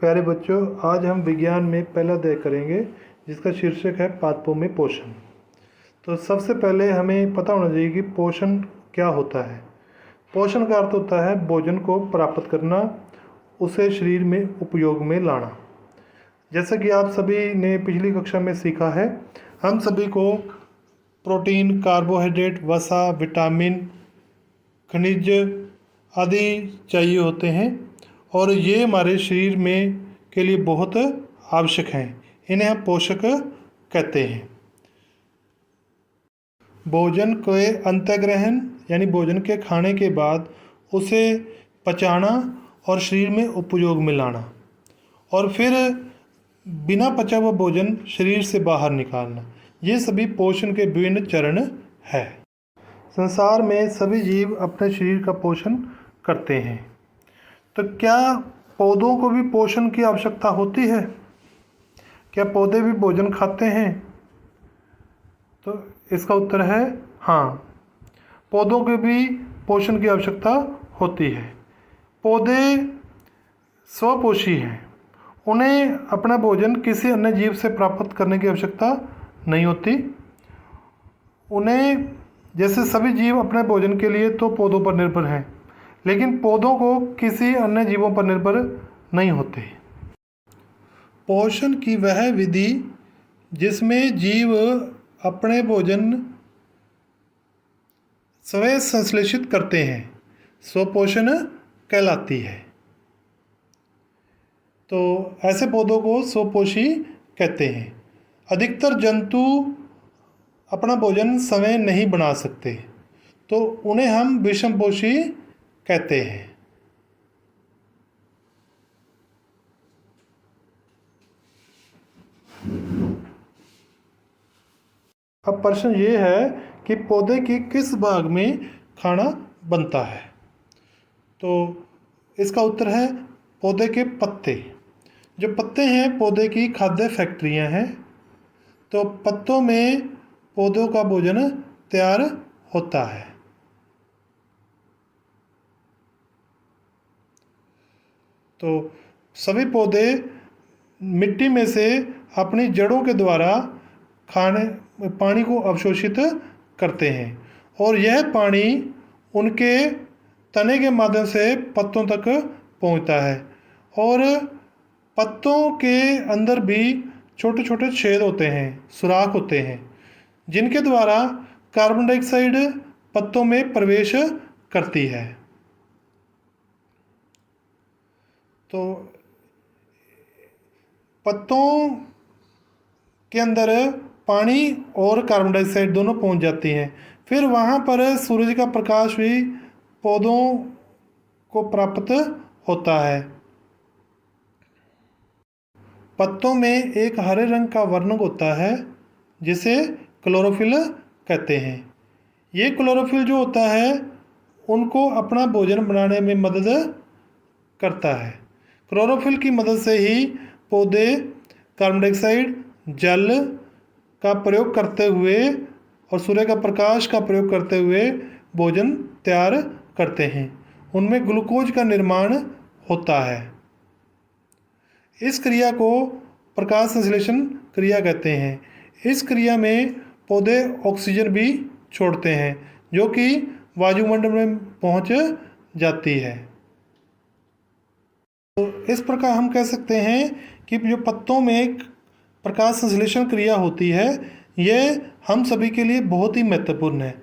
प्यारे बच्चों, आज हम विज्ञान में पहला अध्याय करेंगे जिसका शीर्षक है पादपों में पोषण। तो सबसे पहले हमें पता होना चाहिए कि पोषण क्या होता है। पोषण का अर्थ होता है भोजन को प्राप्त करना, उसे शरीर में उपयोग में लाना। जैसा कि आप सभी ने पिछली कक्षा में सीखा है, हम सभी को प्रोटीन, कार्बोहाइड्रेट, वसा, विटामिन, खनिज आदि चाहिए होते हैं और ये हमारे शरीर में के लिए बहुत आवश्यक हैं। इन्हें हम पोषक कहते हैं। भोजन के अंतःग्रहण यानी भोजन के खाने के बाद उसे पचाना और शरीर में उपयोग में लाना, और फिर बिना पचा हुआ भोजन शरीर से बाहर निकालना, ये सभी पोषण के विभिन्न चरण हैं। संसार में सभी जीव अपने शरीर का पोषण करते हैं। तो क्या पौधों को भी पोषण की आवश्यकता होती है? क्या पौधे भी भोजन खाते हैं? तो इसका उत्तर है हाँ, पौधों के भी पोषण की आवश्यकता होती है। पौधे स्वपोषी हैं, उन्हें अपना भोजन किसी अन्य जीव से प्राप्त करने की आवश्यकता नहीं होती। उन्हें, जैसे सभी जीव अपने भोजन के लिए तो पौधों पर निर्भर हैं, लेकिन पौधों को किसी अन्य जीवों पर निर्भर नहीं होते। पोषण की वह विधि जिसमें जीव अपने भोजन स्वयं संश्लेषित करते हैं, स्वपोषण कहलाती है। तो ऐसे पौधों को स्वपोषी कहते हैं। अधिकतर जंतु अपना भोजन स्वयं नहीं बना सकते, तो उन्हें हम विषमपोषी कहते हैं। अब प्रश्न ये है कि पौधे की किस भाग में खाना बनता है? तो इसका उत्तर है पौधे के पत्ते। जो पत्ते हैं पौधे की खाद्य फैक्ट्रियां हैं। तो पत्तों में पौधों का भोजन तैयार होता है। तो सभी पौधे मिट्टी में से अपनी जड़ों के द्वारा पानी को अवशोषित करते हैं, और यह पानी उनके तने के माध्यम से पत्तों तक पहुंचता है। और पत्तों के अंदर भी छोटे छोटे छेद होते हैं, सुराख होते हैं, जिनके द्वारा कार्बन डाइऑक्साइड पत्तों में प्रवेश करती है। तो पत्तों के अंदर पानी और कार्बन डाइऑक्साइड दोनों पहुंच जाती हैं। फिर वहाँ पर सूरज का प्रकाश भी पौधों को प्राप्त होता है। पत्तों में एक हरे रंग का वर्णक होता है जिसे क्लोरोफिल कहते हैं। ये क्लोरोफिल जो होता है उनको अपना भोजन बनाने में मदद करता है। क्लोरोफिल की मदद से ही पौधे कार्बन डाइऑक्साइड, जल का प्रयोग करते हुए और सूर्य का प्रकाश का प्रयोग करते हुए भोजन तैयार करते हैं। उनमें ग्लूकोज का निर्माण होता है। इस क्रिया को प्रकाश संश्लेषण क्रिया कहते हैं। इस क्रिया में पौधे ऑक्सीजन भी छोड़ते हैं जो कि वायुमंडल में पहुंच जाती है। तो इस प्रकार हम कह सकते हैं कि जो पत्तों में एक प्रकाश संश्लेषण क्रिया होती है, यह हम सभी के लिए बहुत ही महत्वपूर्ण है।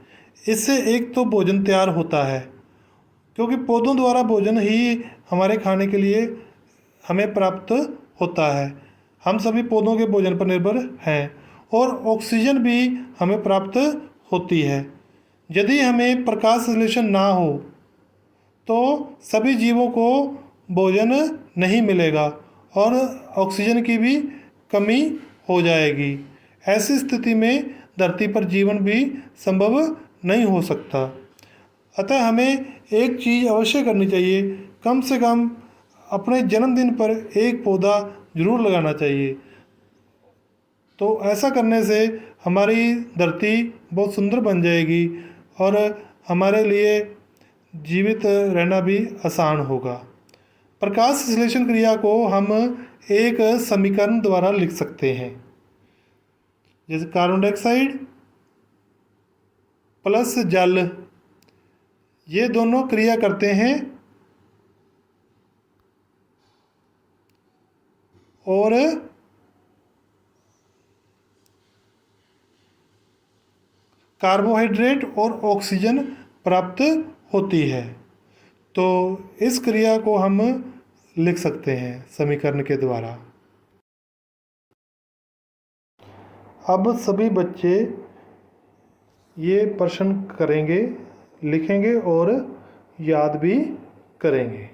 इससे एक तो भोजन तैयार होता है, क्योंकि पौधों द्वारा भोजन ही हमारे खाने के लिए हमें प्राप्त होता है। हम सभी पौधों के भोजन पर निर्भर हैं, और ऑक्सीजन भी हमें प्राप्त होती है। यदि हमें प्रकाश संश्लेषण ना हो तो सभी जीवों को भोजन नहीं मिलेगा और ऑक्सीजन की भी कमी हो जाएगी। ऐसी स्थिति में धरती पर जीवन भी संभव नहीं हो सकता। अतः हमें एक चीज़ अवश्य करनी चाहिए, कम से कम अपने जन्मदिन पर एक पौधा जरूर लगाना चाहिए। तो ऐसा करने से हमारी धरती बहुत सुंदर बन जाएगी और हमारे लिए जीवित रहना भी आसान होगा। प्रकाश संश्लेषण क्रिया को हम एक समीकरण द्वारा लिख सकते हैं, जैसे कार्बन डाइऑक्साइड प्लस जल, ये दोनों क्रिया करते हैं और कार्बोहाइड्रेट और ऑक्सीजन प्राप्त होती है। तो इस क्रिया को हम लिख सकते हैं समीकरण के द्वारा। अब सभी बच्चे ये प्रश्न करेंगे, लिखेंगे और याद भी करेंगे।